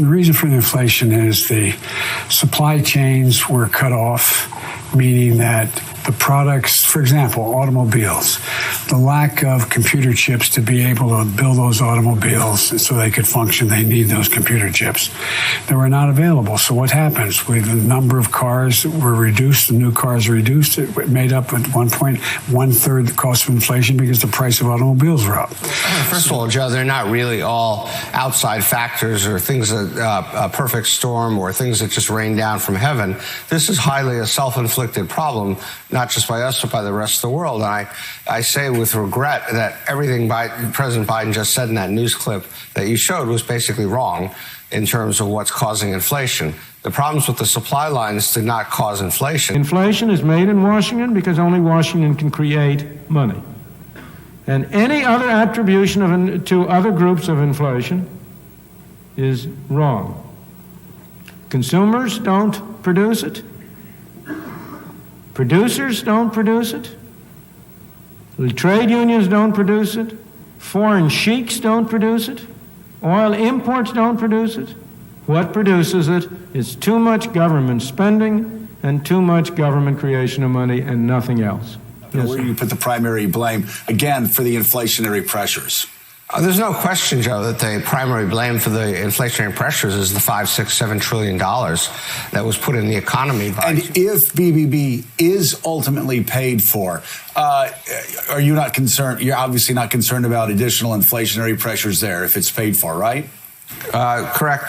The reason for the inflation is the supply chains were cut off, meaning that the products, for example, automobiles, the lack of computer chips to be able to build those automobiles so they could function, they need those computer chips. They were not available. So what happens? With the number of cars were reduced, the new cars were reduced, it made up at one point 1/3 the cost of inflation because the price of automobiles were up. First of all, Joe, they're not really all outside factors or things that a perfect storm or things that just rain down from heaven. This is highly a self-inflicted problem, not just by us, but by the rest of the world. And I say with regret that everything President Biden just said in that news clip that you showed was basically wrong in terms of what's causing inflation. The problems with the supply lines did not cause inflation. Inflation is made in Washington because only Washington can create money. And any other attribution to other groups of inflation is wrong. Consumers don't produce it. Producers don't produce it. The trade unions don't produce it. Foreign sheiks don't produce it. Oil imports don't produce it. What produces it is too much government spending and too much government creation of money and nothing else. Yes, where do you put the primary blame, again, for the inflationary pressures? There's no question, Joe, that the primary blame for the inflationary pressures is the $5, $6, $7 trillion that was put in the economy. And if BBB is ultimately paid for, are you not concerned? You're obviously not concerned about additional inflationary pressures there if it's paid for, right? Correct.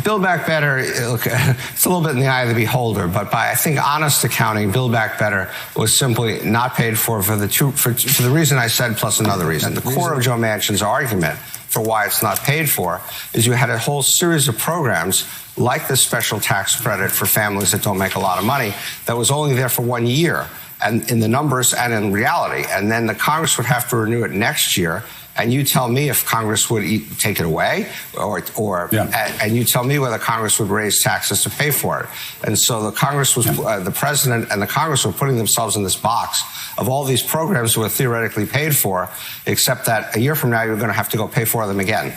Build Back Better, look, it's a little bit in the eye of the beholder, but by, I think, honest accounting, Build Back Better was simply not paid for the reason I said, plus another reason. The core of Joe Manchin's argument for why it's not paid for is you had a whole series of programs like the special tax credit for families that don't make a lot of money that was only there for 1 year, and in the numbers and in reality. And then the Congress would have to renew it next year. And you tell me if Congress would take it away, and you tell me whether Congress would raise taxes to pay for it. And so the Congress was, the president and the Congress were putting themselves in this box of all these programs that were theoretically paid for, except that a year from now you're going to have to go pay for them again.